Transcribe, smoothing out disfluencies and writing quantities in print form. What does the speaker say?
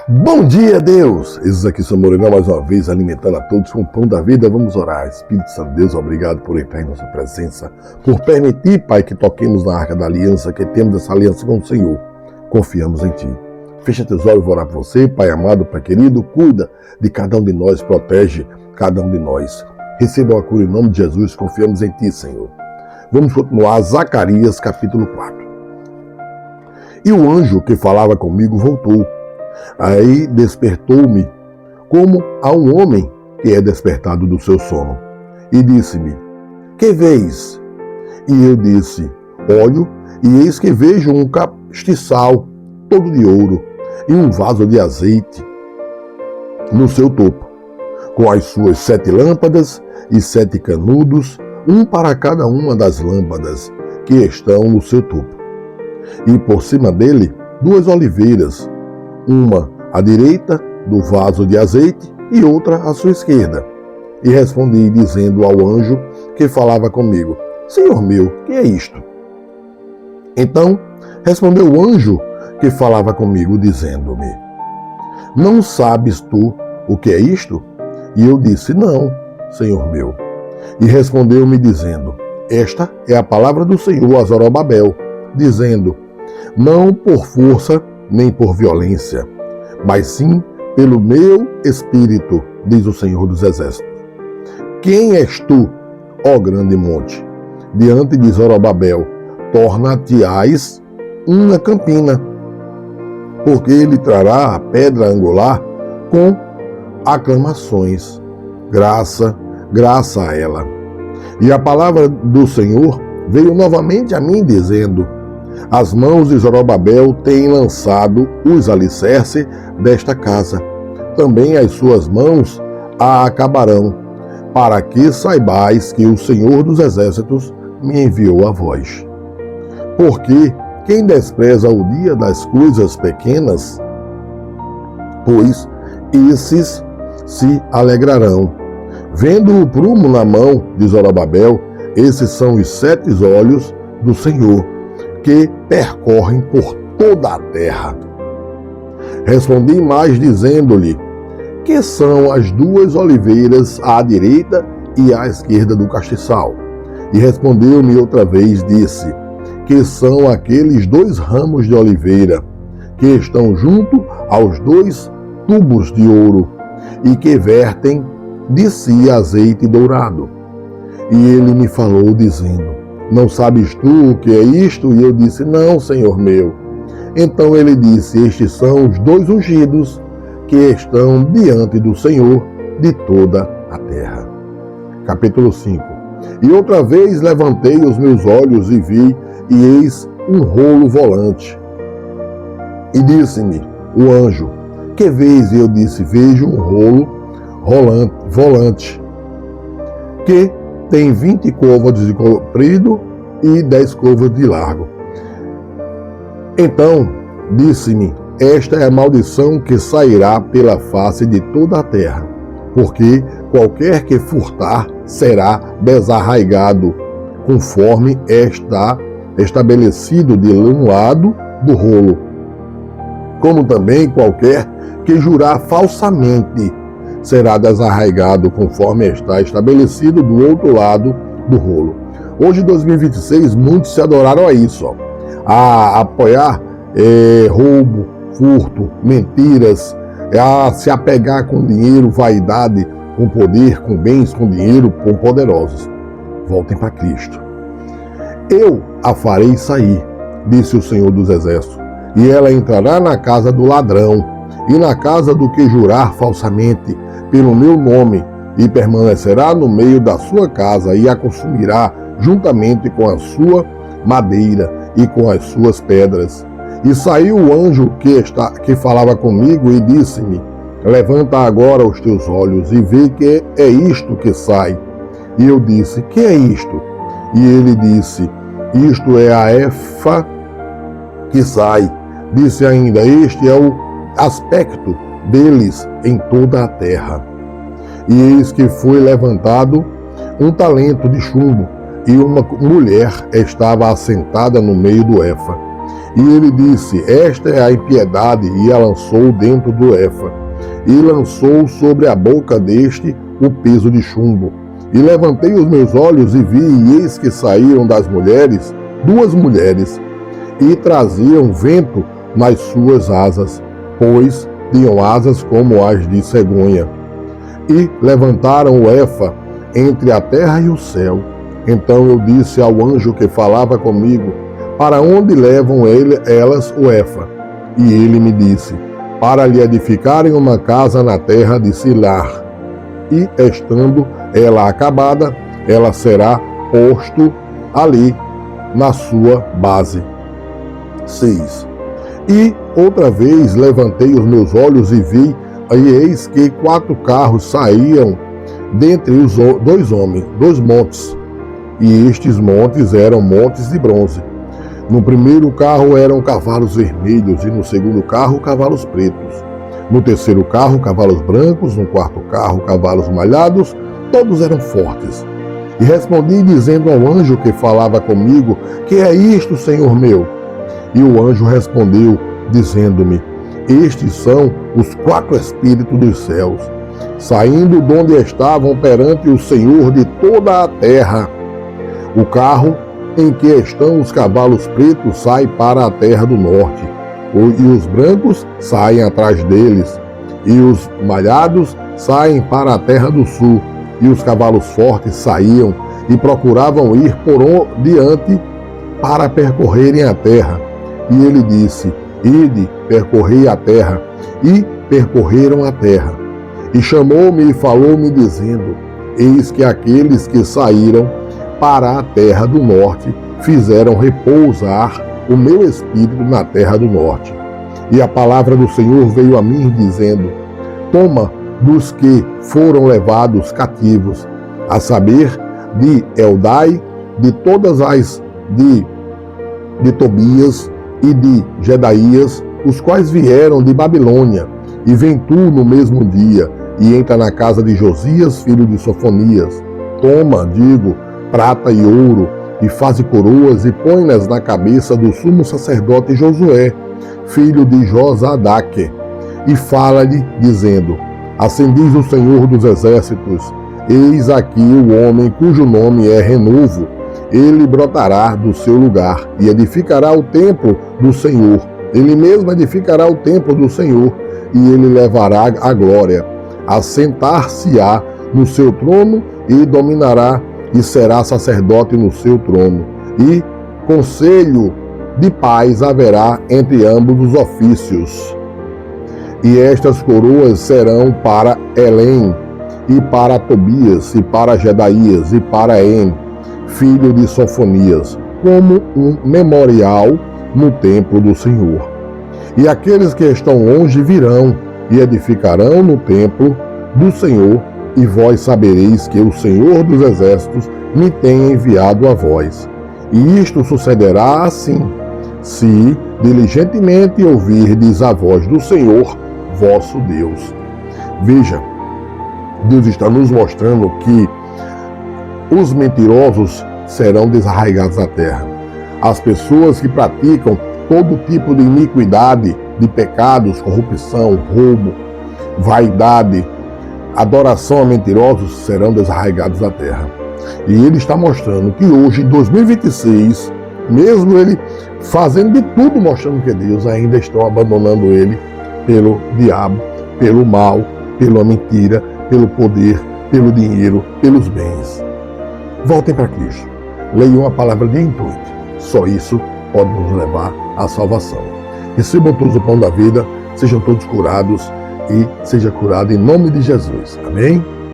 Bom dia, Deus! Esses aqui são Morenão, mais uma vez, alimentando a todos com o pão da vida. Vamos orar. Espírito Santo, Deus, obrigado por entrar em nossa presença, por permitir, Pai, que toquemos na arca da aliança, que temos essa aliança com o Senhor. Confiamos em Ti. Fecha teus olhos, vou orar por você, Pai amado, Pai querido, cuida de cada um de nós, protege cada um de nós. Receba a cura em nome de Jesus, confiamos em Ti, Senhor. Vamos continuar, Zacarias, capítulo 4. E o anjo que falava comigo voltou. Aí despertou-me, como a um homem que é despertado do seu sono, e disse-me: que vês? E eu disse: olho, e eis que vejo um castiçal todo de ouro, e um vaso de azeite no seu topo, com as suas 7 lâmpadas e 7 canudos, um para cada uma das lâmpadas que estão no seu topo. E por cima dele 2 oliveiras, uma à direita do vaso de azeite e outra à sua esquerda. E respondi, dizendo ao anjo que falava comigo: Senhor meu, que é isto? Então respondeu o anjo que falava comigo, dizendo-me: não sabes tu o que é isto? E eu disse: não, Senhor meu. E respondeu-me, dizendo: esta é a palavra do Senhor a Zorobabel, dizendo: não por força nem por violência, mas sim pelo meu espírito, diz o Senhor dos Exércitos. Quem és tu, ó grande monte? Diante de Zorobabel, torna-te-ás uma campina, porque ele trará a pedra angular com aclamações. Graça a ela. E a palavra do Senhor veio novamente a mim, dizendo: as mãos de Zorobabel têm lançado os alicerces desta casa. Também as suas mãos a acabarão, para que saibais que o Senhor dos Exércitos me enviou a vós. Porque quem despreza o dia das coisas pequenas, pois esses se alegrarão. Vendo o prumo na mão de Zorobabel, esses são os 7 olhos do Senhor, que percorrem por toda a terra. Respondi mais, dizendo-lhe: que são as 2 oliveiras à direita e à esquerda do castiçal? E respondeu-me outra vez, disse: que são aqueles 2 ramos de oliveira, que estão junto aos 2 tubos de ouro, e que vertem de si azeite dourado. E ele me falou, dizendo: não sabes tu o que é isto? E eu disse: não, Senhor meu. Então ele disse: estes são os 2 ungidos que estão diante do Senhor de toda a terra. Capítulo 5. E outra vez levantei os meus olhos e vi, e eis um rolo volante. E disse-me o anjo: que vês? E eu disse: vejo um rolo volante, que tem 20 côvados de comprido e 10 côvados de largo. Então disse-me: esta é a maldição que sairá pela face de toda a terra, porque qualquer que furtar será desarraigado, conforme está estabelecido de um lado do rolo, como também qualquer que jurar falsamente será desarraigado, conforme está estabelecido do outro lado do rolo. Hoje, em 2026, muitos se adoraram a isso, a apoiar roubo, furto, mentiras, a se apegar com dinheiro, vaidade, com poder, com bens, com dinheiro, com poderosos. Voltem para Cristo. Eu a farei sair, disse o Senhor dos Exércitos, e ela entrará na casa do ladrão e na casa do que jurar falsamente pelo meu nome, e permanecerá no meio da sua casa, e a consumirá juntamente com a sua madeira e com as suas pedras. E saiu o anjo que falava comigo e disse-me: levanta agora os teus olhos e vê que é isto que sai. E eu disse: que é isto? E ele disse: isto é a efa que sai. Disse ainda: este é o aspecto deles em toda a terra. E eis que foi levantado um talento de chumbo, e uma mulher estava assentada no meio do efa. E ele disse: esta é a impiedade, e a lançou dentro do efa, e lançou sobre a boca deste o peso de chumbo. E levantei os meus olhos e vi, e eis que saíram das mulheres 2 mulheres, e traziam vento nas suas asas, pois tinham asas como as de cegonha. E levantaram o efa entre a terra e o céu. Então eu disse ao anjo que falava comigo: para onde levam elas o efa? E ele me disse: para lhe edificarem uma casa na terra de Silar. E estando ela acabada, ela será posto ali na sua base. 6. E outra vez levantei os meus olhos e vi, e eis que 4 carros saíam dentre os 2 montes. E estes montes eram montes de bronze. No primeiro carro eram cavalos vermelhos, e no segundo carro cavalos pretos. No terceiro carro cavalos brancos, no quarto carro cavalos malhados, todos eram fortes. E respondi dizendo ao anjo que falava comigo: que é isto, Senhor meu? E o anjo respondeu dizendo-me: estes são os 4 espíritos dos céus, saindo de onde estavam perante o Senhor de toda a terra. O carro em que estão os cavalos pretos sai para a terra do norte, e os brancos saem atrás deles, e os malhados saem para a terra do sul, e os cavalos fortes saíam e procuravam ir por diante para percorrerem a terra. E ele disse: ide, percorrei a terra. E percorreram a terra. E chamou-me e falou-me dizendo: eis que aqueles que saíram para a terra do norte fizeram repousar o meu espírito na terra do norte. E a palavra do Senhor veio a mim dizendo: toma dos que foram levados cativos, a saber, de Eldai, de todas as de Tobias e de Jedaías, os quais vieram de Babilônia, e vem tu no mesmo dia, e entra na casa de Josias, filho de Sofonias. Toma, digo, prata e ouro, e faze coroas, e põe-nas na cabeça do sumo sacerdote Josué, filho de Josadaque, e fala-lhe, dizendo: assim diz o Senhor dos exércitos: eis aqui o homem cujo nome é Renovo. Ele brotará do seu lugar e edificará o templo do Senhor. Ele mesmo edificará o templo do Senhor, e ele levará a glória. Assentar-se-á no seu trono e dominará, e será sacerdote no seu trono. E conselho de paz haverá entre ambos os ofícios. E estas coroas serão para Elém, e para Tobias, e para Jedaías, e para En, filho de Sofonias, como um memorial no templo do Senhor. E aqueles que estão longe virão e edificarão no templo do Senhor, e vós sabereis que o Senhor dos exércitos me tem enviado a vós. E isto sucederá assim, se diligentemente ouvirdes a voz do Senhor, vosso Deus. Veja, Deus está nos mostrando que os mentirosos serão desarraigados da terra. As pessoas que praticam todo tipo de iniquidade, de pecados, corrupção, roubo, vaidade, adoração a mentirosos serão desarraigados da terra. E ele está mostrando que hoje, em 2026, mesmo ele fazendo de tudo mostrando que é Deus, ainda estão abandonando ele pelo diabo, pelo mal, pela mentira, pelo poder, pelo dinheiro, pelos bens. Voltem para Cristo. Leiam a palavra de intuito. Só isso pode nos levar à salvação. Recebam todos o pão da vida, sejam todos curados e seja curado em nome de Jesus. Amém?